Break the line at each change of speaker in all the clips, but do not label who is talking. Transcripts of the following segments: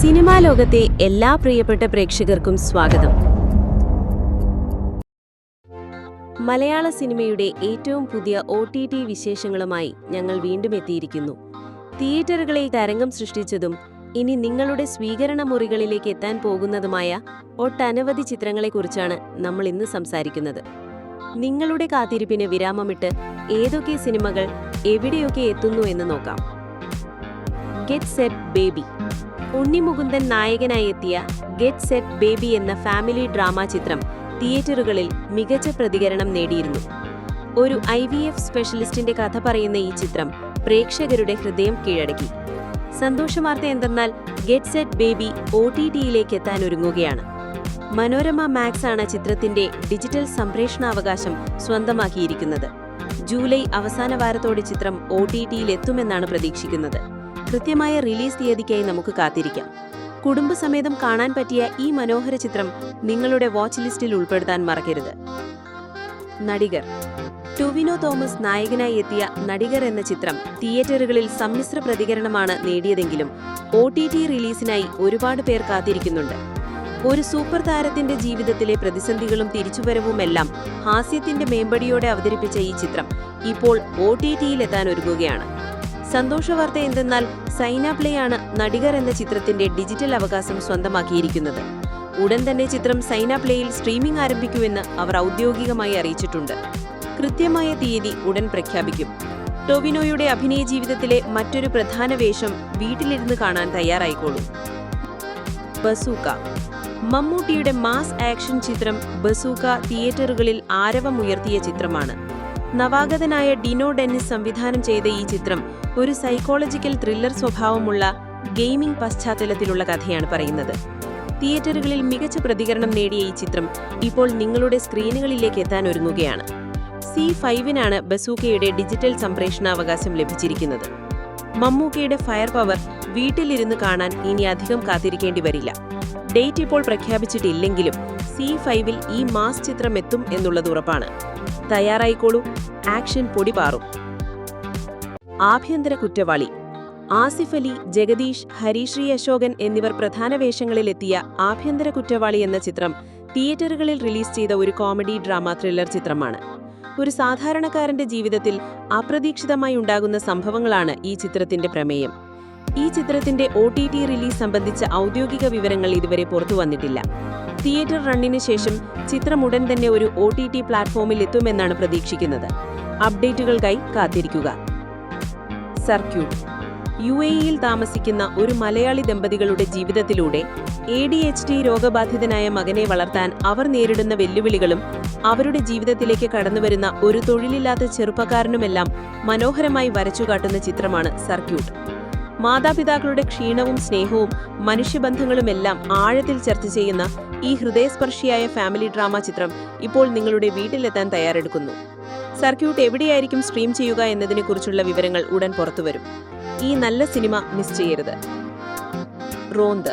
Cinema ലോകത്തെ എല്ലാ പ്രിയപ്പെട്ട പ്രേക്ഷകർക്കും സ്വാഗതം. മലയാള സിനിമയുടെ ഏറ്റവും പുതിയ OTT വിശേഷങ്ങളുമായി ഞങ്ങൾ വീണ്ടും എത്തിയിരിക്കുന്നു. തിയേറ്ററുകളിൽ തരംഗം സൃഷ്ടിച്ചതും ഇനി നിങ്ങളുടെ സ്വീകരണ മുറികളിലേക്ക് എത്താൻ പോകുന്നതുമായ ഒട്ടനവധി ചിത്രങ്ങളെക്കുറിച്ചാണ് നമ്മൾ ഇന്ന് സംസാരിക്കുന്നത്. നിങ്ങളുടെ കാത്തിരിപ്പിന് വിരാമമിട്ട് ഏതൊക്കെ സിനിമകൾ എവിടെയൊക്കെ എത്തുന്നു എന്ന് നോക്കാം. Get Set Baby. Unni Mukundan നായകനായി എത്തിയ ഗെറ്റ് സെറ്റ് ബേബി എന്ന ഫാമിലി ഡ്രാമ ചിത്രം തിയേറ്ററുകളിൽ മികച്ച പ്രതികരണം നേടിയിരുന്നു. ഒരു IVF സ്പെഷ്യലിസ്റ്റിന്റെ കഥ പറയുന്ന ഈ ചിത്രം പ്രേക്ഷകരുടെ ഹൃദയം കീഴടക്കി. സന്തോഷവാർത്ത എന്തെന്നാൽ ഗെറ്റ് സെറ്റ് ബേബി OTTയിലേക്ക് എത്താൻ ഒരുങ്ങുകയാണ്. മനോരമ മാക്സ് ആണ് ചിത്രത്തിന്റെ ഡിജിറ്റൽ സംപ്രേഷണാവകാശം സ്വന്തമാക്കിയിരിക്കുന്നത്. ജൂലൈ അവസാന വാരത്തോടെ ചിത്രം OTTയിൽ എത്തുമെന്നാണ് പ്രതീക്ഷിക്കുന്നത്. കൃത്യമായ റിലീസ് തീയതിക്കായി നമുക്ക് കാത്തിരിക്കാം. കുടുംബസമേതം കാണാൻ പറ്റിയ ഈ മനോഹര ചിത്രം നിങ്ങളുടെ വാച്ച് ലിസ്റ്റിൽ ഉൾപ്പെടുത്താൻ മറക്കരുത്. നടികർ. ടൊവിനോ തോമസ് നായകനായി എത്തിയ നടികർ എന്ന ചിത്രം തിയേറ്ററുകളിൽ സമ്മിശ്ര പ്രതികരണമാണ് നേടിയതെങ്കിലും OTT റിലീസിനായി ഒരുപാട് പേർ കാത്തിരിക്കുന്നുണ്ട്. ഒരു സൂപ്പർ താരത്തിന്റെ ജീവിതത്തിലെ പ്രതിസന്ധികളും തിരിച്ചുവരവുമെല്ലാം ഹാസ്യത്തിന്റെ മേമ്പടിയോടെ അവതരിപ്പിച്ച ഈ ചിത്രം ഇപ്പോൾ OTTയിൽ എത്താൻ ഒരുങ്ങുകയാണ്. സന്തോഷവാർത്ത എന്തെന്നാൽ സൈന പ്ലേ ആണ് നടികർ എന്ന ചിത്രത്തിന്റെ ഡിജിറ്റൽ അവകാശം സ്വന്തമാക്കിയിരിക്കുന്നത്. ഉടൻ തന്നെ ചിത്രം സൈന പ്ലേയിൽ സ്ട്രീമിംഗ് ആരംഭിക്കുമെന്ന് അവർ ഔദ്യോഗികമായി അറിയിച്ചിട്ടുണ്ട്. കൃത്യമായ തീയതി ഉടൻ പ്രഖ്യാപിക്കും. ടൊവിനോയുടെ അഭിനയ ജീവിതത്തിലെ മറ്റൊരു പ്രധാന വേഷം വീട്ടിലിരുന്ന് കാണാൻ തയ്യാറായിക്കോളൂ. ബസൂക്ക. മമ്മൂട്ടിയുടെ മാസ് ആക്ഷൻ ചിത്രം ബസൂക്ക തിയേറ്ററുകളിൽ ആരവമുയർത്തിയ ചിത്രമാണ്. നവാഗതനായ ഡിനോ ഡെന്നിസ് സംവിധാനം ചെയ്ത ഈ ചിത്രം ഒരു സൈക്കോളജിക്കൽ ത്രില്ലർ സ്വഭാവമുള്ള ഗെയിമിംഗ് പശ്ചാത്തലത്തിലുള്ള കഥയാണ് പറയുന്നത്. തിയേറ്ററുകളിൽ മികച്ച പ്രതികരണം നേടിയ ഈ ചിത്രം ഇപ്പോൾ നിങ്ങളുടെ സ്ക്രീനുകളിലേക്ക് എത്താൻ ഒരുങ്ങുകയാണ്. C5-നാണ് ബസൂക്കയുടെ ഡിജിറ്റൽ സംപ്രേഷണാവകാശം ലഭിച്ചിരിക്കുന്നത്. മമ്മൂക്കയുടെ ഫയർ പവർ വീട്ടിലിരുന്ന് കാണാൻ ഇനി അധികം കാത്തിരിക്കേണ്ടി വരില്ല. ഡേറ്റ് ഇപ്പോൾ പ്രഖ്യാപിച്ചിട്ടില്ലെങ്കിലും C5-ൽ ഈ മാസ് ചിത്രം എത്തും എന്നുള്ളത് ഉറപ്പാണ്. തയ്യാറായിക്കോളൂ, ആക്ഷൻ പൊടിപാറും. ആഭ്യന്തര കുറ്റവാളി. ആസിഫ് അലി, ജഗദീഷ്, ഹരിശ്രീ അശോകൻ എന്നിവർ പ്രധാന വേഷങ്ങളിലെത്തിയ ആഭ്യന്തര കുറ്റവാളി എന്ന ചിത്രം തിയേറ്ററുകളിൽ റിലീസ് ചെയ്ത ഒരു കോമഡി ഡ്രാമ ത്രില്ലർ ചിത്രമാണ്. ഒരു സാധാരണക്കാരന്റെ ജീവിതത്തിൽ അപ്രതീക്ഷിതമായി ഉണ്ടാകുന്ന സംഭവങ്ങളാണ് ഈ ചിത്രത്തിന്റെ പ്രമേയം. ഈ ചിത്രത്തിന്റെ OTT റിലീസ് സംബന്ധിച്ച ഔദ്യോഗിക വിവരങ്ങൾ ഇതുവരെ പുറത്തുവന്നിട്ടില്ല. തിയേറ്റർ റണ്ണിന് ശേഷം ചിത്രം ഉടൻ തന്നെ ഒരു OTT പ്ലാറ്റ്ഫോമിൽ എത്തുമെന്നാണ് പ്രതീക്ഷിക്കുന്നത്. അപ്ഡേറ്റുകൾക്കായി കാത്തിരിക്കുക. സർക്യൂട്ട്. UAEയിൽ താമസിക്കുന്ന ഒരു മലയാളി ദമ്പതികളുടെ ജീവിതത്തിലൂടെ ADHD രോഗബാധിതനായ മകനെ വളർത്താൻ അവർ നേരിടുന്ന വെല്ലുവിളികളും അവരുടെ ജീവിതത്തിലേക്ക് കടന്നുവരുന്ന ഒരു തൊഴിലില്ലാത്ത ചെറുപ്പക്കാരനുമെല്ലാം മനോഹരമായി വരച്ചുകാട്ടുന്ന ചിത്രമാണ് സർക്യൂട്ട്. മാതാപിതാക്കളുടെ ക്ഷീണവും സ്നേഹവും മനുഷ്യബന്ധങ്ങളുമെല്ലാം ആഴത്തിൽ ചർച്ച ചെയ്യുന്ന ഈ ഹൃദയസ്പർശിയായ ഫാമിലി ഡ്രാമ ചിത്രം ഇപ്പോൾ നിങ്ങളുടെ വീട്ടിലെത്താൻ തയ്യാറെടുക്കുന്നു. സർക്യൂട്ട് എവിടെയായിരിക്കും സ്ട്രീം ചെയ്യുക എന്നതിനെക്കുറിച്ചുള്ള വിവരങ്ങൾ ഉടൻ പുറത്തുവരും. ഈ നല്ല സിനിമ മിസ് ചെയ്യരുത്. റോന്ത്.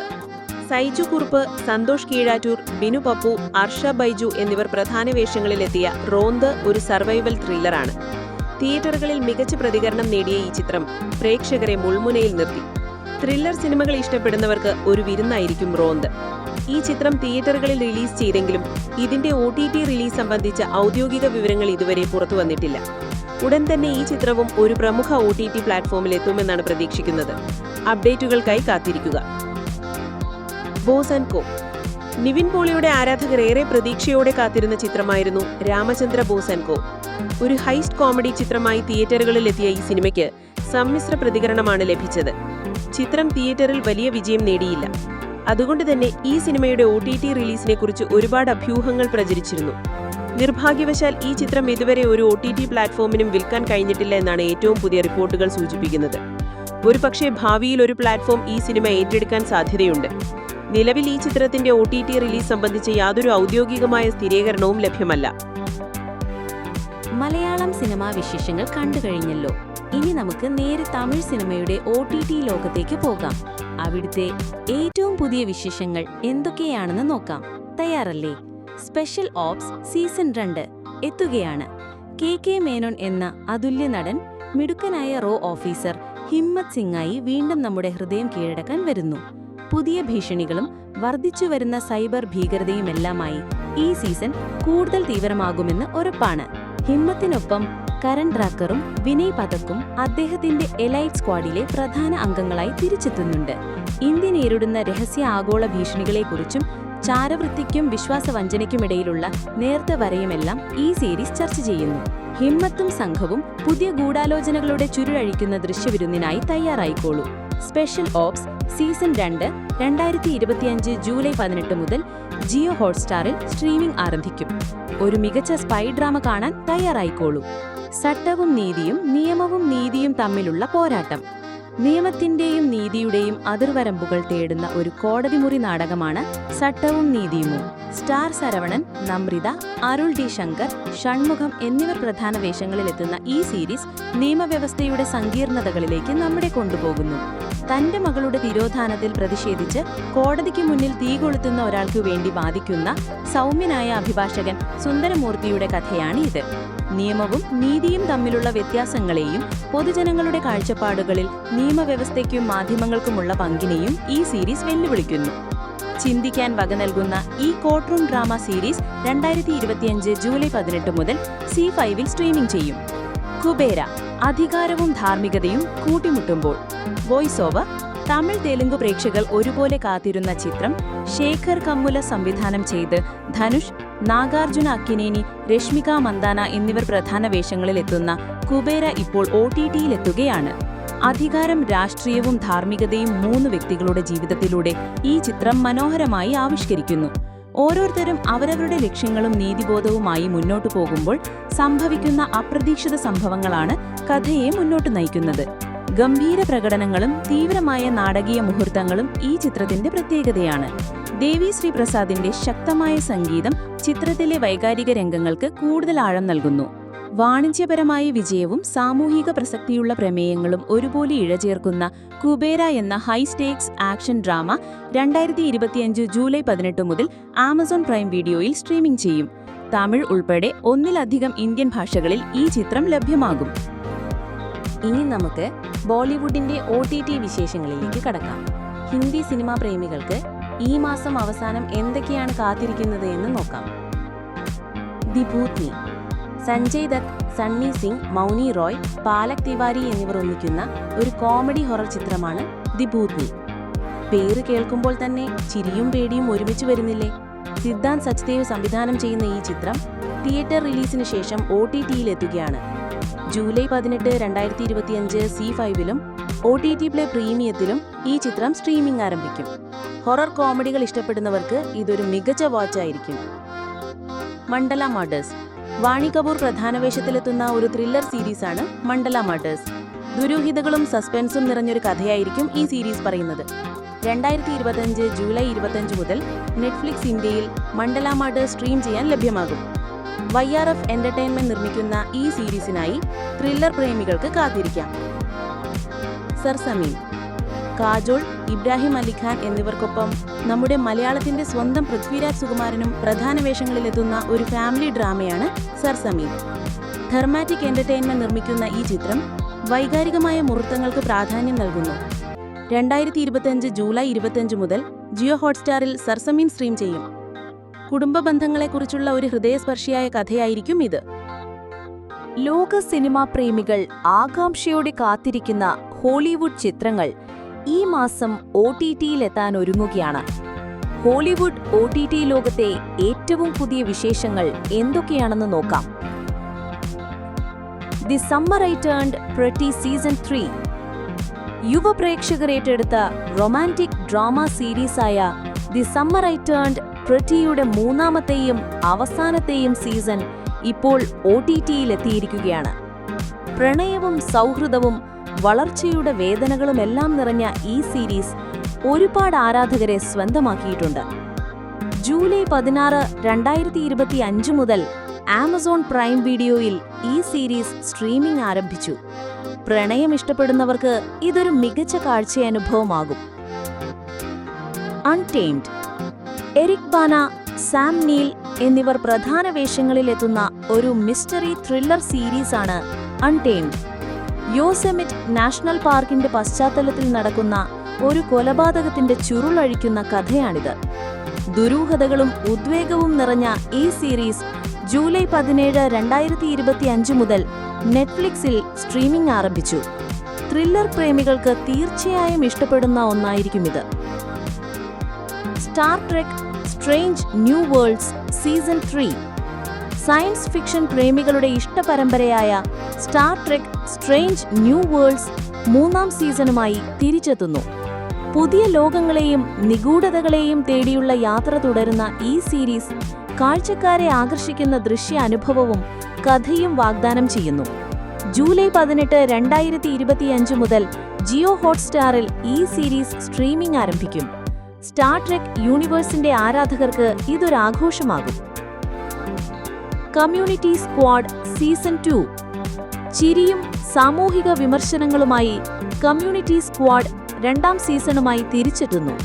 സൈജു കുറുപ്പ്, സന്തോഷ് കീഴാറ്റൂർ, ബിനു പപ്പു, അർഷ ബൈജു എന്നിവർ പ്രധാന വേഷങ്ങളിലെത്തിയ റോന്ത് ഒരു സർവൈവൽ ത്രില്ലറാണ്. തിയേറ്ററുകളിൽ മികച്ച പ്രതികരണം നേടിയ ഈ ചിത്രം പ്രേക്ഷകരെ മുൾമുനയിൽ നിർത്തി. ത്രില്ലർ സിനിമകൾ ഇഷ്ടപ്പെടുന്നവർക്ക് ഒരു വിരുന്നായിരിക്കും റോന്ത്. ഈ ചിത്രം തിയേറ്ററുകളിൽ റിലീസ് ചെയ്തെങ്കിലും ഇതിന്റെ OTT റിലീസ് സംബന്ധിച്ച ഔദ്യോഗിക വിവരങ്ങൾ ഇതുവരെ പുറത്തുവന്നിട്ടില്ല. ഉടൻ തന്നെ ഈ ചിത്രവും ഒരു പ്രമുഖ OTT പ്ലാറ്റ്ഫോമിൽ എത്തുമെന്നാണ് പ്രതീക്ഷിക്കുന്നത്. അപ്ഡേറ്റുകൾക്കായി കാത്തിരിക്കുക. ബോസ് ആൻഡ് കോ. നിവിൻ പോളിയുടെ ആരാധകർ ഏറെ പ്രതീക്ഷയോടെ കാത്തിരുന്ന ചിത്രമായിരുന്നു രാമചന്ദ്ര ബോസ് ആൻഡ് കോ. ഒരു ഹൈസ്റ്റ് കോമഡി ചിത്രമായി തിയേറ്ററുകളിൽ എത്തിയ ഈ സിനിമയ്ക്ക് സമ്മിശ്ര പ്രതികരണമാണ് ലഭിച്ചത്. ചിത്രം തിയേറ്ററിൽ വലിയ വിജയം നേടിയില്ല. അതുകൊണ്ട് തന്നെ ഈ സിനിമയുടെ OTT റിലീസിനെ കുറിച്ച് ഒരുപാട് അഭ്യൂഹങ്ങൾ പ്രചരിച്ചിരുന്നു. നിർഭാഗ്യവശാൽ ഈ ചിത്രം ഇതുവരെ ഒരു OTT പ്ലാറ്റ്ഫോമിനും വിൽക്കാൻ കഴിഞ്ഞിട്ടില്ല എന്നാണ് ഏറ്റവും പുതിയ റിപ്പോർട്ടുകൾ സൂചിപ്പിക്കുന്നത്. ഒരുപക്ഷെ ഭാവിയിൽ ഒരു പ്ലാറ്റ്ഫോം ഈ സിനിമ ഏറ്റെടുക്കാൻ സാധ്യതയുണ്ട്. നിലവിൽ ഈ ചിത്രത്തിന്റെ OTT റിലീസ് സംബന്ധിച്ച് യാതൊരു ഔദ്യോഗികമായ സ്ഥിരീകരണവും ലഭ്യമല്ല.
മലയാളം സിനിമാ വിശേഷങ്ങൾ കണ്ടു കഴിഞ്ഞല്ലോ. ഇനി നമുക്ക് നേരെ തമിഴ് സിനിമയുടെ OTT ലോകത്തേക്ക് പോകാം. അവിടുത്തെ ഏറ്റവും പുതിയ വിശേഷങ്ങൾ എന്തൊക്കെയാണെന്ന് നോക്കാം. തയ്യാറല്ലേ? സ്പെഷ്യൽ ഓപ്സ് സീസൺ 2 എത്തുകയാണ്. KK മേനോൻ എന്ന അതുല്യ നടൻ മിടുക്കനായ റോ ഓഫീസർ ഹിമ്മത് സിംഗായി വീണ്ടും നമ്മുടെ ഹൃദയം കീഴടക്കാൻ വരുന്നു. പുതിയ ഭീഷണികളും വർദ്ധിച്ചുവരുന്ന സൈബർ ഭീകരതയുമെല്ലാമായി ഈ സീസൺ കൂടുതൽ തീവ്രമാകുമെന്ന് ഉറപ്പാണ്. ഹിമ്മത്തിനൊപ്പം കരൺ റാക്കറും വിനയ് പഥക്കും അദ്ദേഹത്തിന്റെ എലൈറ്റ് സ്ക്വാഡിലെ പ്രധാന അംഗങ്ങളായി തിരിച്ചെത്തുന്നുണ്ട്. ഇന്ത്യ നേരിടുന്ന രഹസ്യ ആഗോള ഭീഷണികളെക്കുറിച്ചും ചാരവൃത്തിക്കും വിശ്വാസവഞ്ചനയ്ക്കുമിടയിലുള്ള നേർത്ത വരയുമെല്ലാം ഈ സീരീസ് ചർച്ച ചെയ്യുന്നു. ഹിമ്മത്തും സംഘവും പുതിയ ഗൂഢാലോചനകളുടെ ചുരുളഴിക്കുന്ന ദൃശ്യവിരുന്നിനായി തയ്യാറായിക്കോളൂ. സ്പെഷ്യൽ ഓപ്സ് സീസൺ 2 2025 ജൂലൈ 18 മുതൽ ജിയോ ഹോട്ട്സ്റ്റാറിൽ സ്ട്രീമിംഗ് ആരംഭിക്കും. ഒരു മികച്ച സ്പൈ ഡ്രാമ കാണാൻ തയ്യാറായിക്കോളൂ. ചട്ടവും നീതിയും നിയമവും നീതിയും തമ്മിലുള്ള പോരാട്ടം. നിയമത്തിന്റെയും നീതിയുടെയും അതിർവരമ്പുകൾ തേടുന്ന ഒരു കോടതിമുറി നാടകമാണ് ചട്ടവും നീതിയുമോ. സ്റ്റാർ ശരവണൻ, നമ്രിത, അരുൾ ഡി ശങ്കർ, ഷൺമുഖം എന്നിവർ പ്രധാന വേഷങ്ങളിലെത്തുന്ന ഈ സീരീസ് നിയമവ്യവസ്ഥയുടെ സങ്കീർണതകളിലേക്ക് നമ്മെ കൊണ്ടുപോകുന്നു. തന്റെ മകളുടെ തിരോധാനത്തിൽ പ്രതിഷേധിച്ച് കോടതിക്ക് മുന്നിൽ തീ കൊളുത്തുന്ന ഒരാൾക്കു വേണ്ടി വാദിക്കുന്ന സൗമ്യനായ അഭിഭാഷകൻ സുന്ദരമൂർത്തിയുടെ കഥയാണ് ഇത്. നിയമവും നീതിയും തമ്മിലുള്ള വ്യത്യാസങ്ങളെയും പൊതുജനങ്ങളുടെ കാഴ്ചപ്പാടുകളിൽ നിയമവ്യവസ്ഥയ്ക്കും മാധ്യമങ്ങൾക്കുമുള്ള പങ്കിനെയും ഈ സീരീസ് വെല്ലുവിളിക്കുന്നു. ചിന്തിക്കാൻ വക നൽകുന്ന ഈ കോർട്ട്റൂം ഡ്രാമ സീരീസ് 2025 ജൂലൈ 18 മുതൽ C5-ൽ സ്ട്രീമിംഗ് ചെയ്യും. കുബേര, അധികാരവും ധാർമ്മികതയും കൂട്ടിമുട്ടുമ്പോൾ. Voice over. തമിഴ് തെലുങ്ക് പ്രേക്ഷകർ ഒരുപോലെ കാത്തിരുന്ന ചിത്രം ശേഖർ കമ്മുല സംവിധാനം ചെയ്ത് ധനുഷ്, നാഗാർജുന അക്കിനേനി, രശ്മിക മന്ദാന എന്നിവർ പ്രധാന വേഷങ്ങളിലെത്തുന്ന കുബേര ഇപ്പോൾ OTT-യിലെത്തുകയാണ്. അധികാരം, രാഷ്ട്രീയവും ധാർമ്മികതയും 3 വ്യക്തികളുടെ ജീവിതത്തിലൂടെ ഈ ചിത്രം മനോഹരമായി ആവിഷ്കരിക്കുന്നു. ഓരോരുത്തരും അവരവരുടെ ലക്ഷ്യങ്ങളും നീതിബോധവുമായി മുന്നോട്ടു പോകുമ്പോൾ സംഭവിക്കുന്ന അപ്രതീക്ഷിത സംഭവങ്ങളാണ് കഥയെ മുന്നോട്ട് നയിക്കുന്നത്. ഗംഭീര പ്രകടനങ്ങളും തീവ്രമായ നാടകീയ മുഹൂർത്തങ്ങളും ഈ ചിത്രത്തിന്റെ പ്രത്യേകതയാണ്. ദേവി ശ്രീപ്രസാദിന്റെ ശക്തമായ സംഗീതം ചിത്രത്തിലെ വൈകാരിക രംഗങ്ങൾക്ക് കൂടുതൽ ആഴം നൽകുന്നു. വാണിജ്യപരമായ വിജയവും സാമൂഹിക പ്രസക്തിയുള്ള പ്രമേയങ്ങളും ഒരുപോലെ ഇഴചേർക്കുന്ന കുബേര എന്ന high stakes action drama 2025 July 18 മുതൽ ആമസോൺ പ്രൈം വീഡിയോയിൽ സ്ട്രീമിംഗ് ചെയ്യും. തമിഴ് ഉൾപ്പെടെ 1-ലധികം ഇന്ത്യൻ ഭാഷകളിൽ ഈ ചിത്രം ലഭ്യമാകും. ഇനി നമുക്ക് ബോളിവുഡിന്റെ OTT വിശേഷങ്ങളിലേക്ക് കടക്കാം. ഹിന്ദി സിനിമാ പ്രേമികൾക്ക് ഈ മാസം അവസാനം എന്തൊക്കെയാണ് കാത്തിരിക്കുന്നത് എന്ന് നോക്കാം. ദി ഭൂത്നി. സഞ്ജയ് ദത്ത്, സണ്ണി സിംഗ്, മൗനി റോയ്, പാലക് തിവാരി എന്നിവർ ഒന്നിക്കുന്ന ഒരു കോമഡി ഹൊറർ ചിത്രമാണ് ദി ഭൂത്നി. പേര് കേൾക്കുമ്പോൾ തന്നെ ചിരിയും പേടിയും ഒരുമിച്ച് വരുന്നില്ലേ? സിദ്ധാന്ത് സച്ദേവ് സംവിധാനം ചെയ്യുന്ന ഈ ചിത്രം തിയേറ്റർ റിലീസിന് ശേഷം OTT-യിലെത്തുകയാണ്. ജൂലൈ 18, 2025 C5-ലും OTT പ്ലേ പ്രീമിയത്തിലും ഈ ചിത്രം സ്ട്രീമിംഗ് ആരംഭിക്കും. ഹൊറർ കോമഡികൾ ഇഷ്ടപ്പെടുന്നവർക്ക് ഇതൊരു മികച്ച വാച്ചായിരിക്കും. മണ്ഡല മർഡേഴ്സ്. വാണി കപൂർ പ്രധാന വേഷത്തിലെത്തുന്ന ഒരു ത്രില്ലർ സീരീസാണ് മണ്ഡല മർഡേഴ്സ്. ദുരൂഹിതകളും സസ്പെൻസും നിറഞ്ഞൊരു കഥയായിരിക്കും ഈ സീരീസ് പറയുന്നത്. 2025 ജൂലൈ 25 മുതൽ നെറ്റ്ഫ്ലിക്സ് ഇന്ത്യയിൽ മണ്ഡല മർഡേഴ്സ് സ്ട്രീം ചെയ്യാൻ ലഭ്യമാകും. YRF എന്റർടൈൻമെന്റ് നിർമ്മിക്കുന്ന ഈ സീരീസിനായി ത്രില്ലർ പ്രേമികൾക്ക് കാത്തിരിക്കാം. സർസമീൻ. കാജോൾ, ഇബ്രാഹിം അലിഖാൻ എന്നിവർക്കൊപ്പം നമ്മുടെ മലയാളത്തിന്റെ സ്വന്തം പൃഥ്വിരാജ് സുകുമാരനും പ്രധാന വേഷങ്ങളിലെത്തുന്ന ഒരു ഫാമിലി ഡ്രാമയാണ് സർസമീൻ. ധർമാറ്റിക് എന്റർടൈൻമെന്റ് നിർമ്മിക്കുന്ന ഈ ചിത്രം വൈകാരികമായ മുഹൂർത്തങ്ങൾക്ക് പ്രാധാന്യം നൽകുന്നു. 2025 ജൂലൈ 25 മുതൽ ജിയോ ഹോട്ട്സ്റ്റാറിൽ സർസമീൻ സ്ട്രീം ചെയ്യും. കുടുംബ ബന്ധങ്ങളെക്കുറിച്ചുള്ള ഒരു ഹൃദയസ്പർശിയായ കഥയായിരിക്കും ഇത്.
ലോക സിനിമാ പ്രേമികൾ ആകാംക്ഷയോടെ കാത്തിരിക്കുന്ന ഹോളിവുഡ് ചിത്രങ്ങൾ ഈ മാസം OTT-യിലെത്താൻ ഒരുങ്ങുകയാണ്. ഹോളിവുഡ് OTT ലോകത്തെ ഏറ്റവും പുതിയ വിശേഷങ്ങൾ എന്തൊക്കെയാണെന്ന് നോക്കാം. The Summer I Turned Pretty season 3. യുവ പ്രേക്ഷകർ ഏറ്റെടുത്ത റൊമാൻറ്റിക് ഡ്രാമ സീരീസായ ദി സമ്മർ ഐ ടേൺഡ് പ്രെറ്റിയുടെ 3ാമത്തെയും അവസാനത്തെയും സീസൺ ഇപ്പോൾ OTT-യിലെത്തിയിരിക്കുകയാണ്. പ്രണയവും സൗഹൃദവും വളർച്ചയുടെ വേദനകളുമെല്ലാം നിറഞ്ഞ ഈ സീരീസ് ഒരുപാട് ആരാധകരെ സ്വന്തമാക്കിയിട്ടുണ്ട്. ജൂലൈ 16, 2025 മുതൽ ആമസോൺ പ്രൈം വീഡിയോയിൽ ഈ സീരീസ് സ്ട്രീമിംഗ് ആരംഭിച്ചു. പ്രണയം ഇഷ്ടപ്പെടുന്നവർക്ക് ഇതൊരു മികച്ച കാഴ്ചയനുഭവമാകും. അൺടേംഡ്. എരിക് ബാന, സാം നീൽ എന്നിവർ പ്രധാന വേഷങ്ങളിലെത്തുന്ന ഒരു മിസ്റ്ററി ത്രില്ലർ സീരീസാണ് അൺടേംഡ്. യോസെമിറ്റ് നാഷണൽ പാർക്കിന്റെ പശ്ചാത്തലത്തിൽ നടക്കുന്ന ഒരു കൊലപാതകത്തിന്റെ ചുരുളഴിക്കുന്ന കഥയാണിത്. ദുരൂഹതകളും ഉദ്വേഗവും നിറഞ്ഞ ഈ സീരീസ് ജൂലൈ 17, 2025 മുതൽ നെറ്റ്ഫ്ലിക്സിൽ സ്ട്രീമിംഗ് ആരംഭിച്ചു. ത്രില്ലർ പ്രേമികൾക്ക് തീർച്ചയായും ഇഷ്ടപ്പെടുന്ന ഒന്നായിരിക്കും ഇത്. Star Trek Strange New Worlds season 3. Science fiction പ്രേമികളുടെ ഇഷ്ടപരമ്പരയായ Star Trek Strange New Worlds 3ാം സീസണുമായി തിരിച്ചെത്തുന്നു. പുതിയ ലോകങ്ങളെയും നിഗൂഢതകളെയും തേടിയുള്ള യാത്ര തുടരുന്ന ഈ സീരീസ് കാഴ്ചക്കാരെ ആകർഷിക്കുന്ന ദൃശ്യ അനുഭവവും കഥയും വാഗ്ദാനം ചെയ്യുന്നു. ജൂലൈ 18, 2025 മുതൽ ജിയോ ഹോട്ട്സ്റ്റാറിൽ ഈ സീരീസ് സ്ട്രീമിംഗ് ആരംഭിക്കും. സ്റ്റാർ ട്രെക്ക് യൂണിവേഴ്സിന്റെ ആരാധകർക്ക് ഇതൊരാഘോഷമാകും. Community squad season 2. ചിരിയും സാമൂഹിക വിമർശനങ്ങളുമായി കമ്മ്യൂണിറ്റി സ്ക്വാഡ് 2ാം സീസണുമായി തിരിച്ചെത്തുന്നു.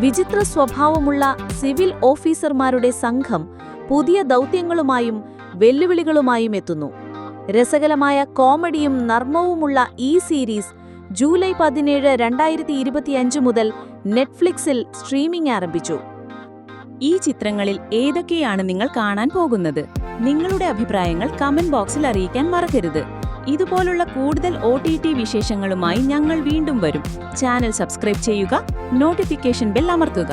വിചിത്ര സ്വഭാവമുള്ള സിവിൽ ഓഫീസർമാരുടെ സംഘം പുതിയ ദൗത്യങ്ങളുമായും വെല്ലുവിളികളുമായും എത്തുന്നു. രസകരമായ കോമഡിയും നർമ്മവുമുള്ള ഈ സീരീസ് ജൂലൈ 17, 2025 മുതൽ നെറ്റ്ഫ്ലിക്സിൽ സ്ട്രീമിംഗ് ആരംഭിച്ചു.
ഈ ചിത്രങ്ങളിൽ ഏതൊക്കെയാണ് നിങ്ങൾ കാണാൻ പോകുന്നത്? നിങ്ങളുടെ അഭിപ്രായങ്ങൾ കമന്റ് ബോക്സിൽ അറിയിക്കാൻ മറക്കരുത്. ഇതുപോലുള്ള കൂടുതൽ OTT വിശേഷങ്ങളുമായി ഞങ്ങൾ വീണ്ടും വരും. ചാനൽ സബ്സ്ക്രൈബ് ചെയ്യുക, നോട്ടിഫിക്കേഷൻ ബെൽ അമർത്തുക.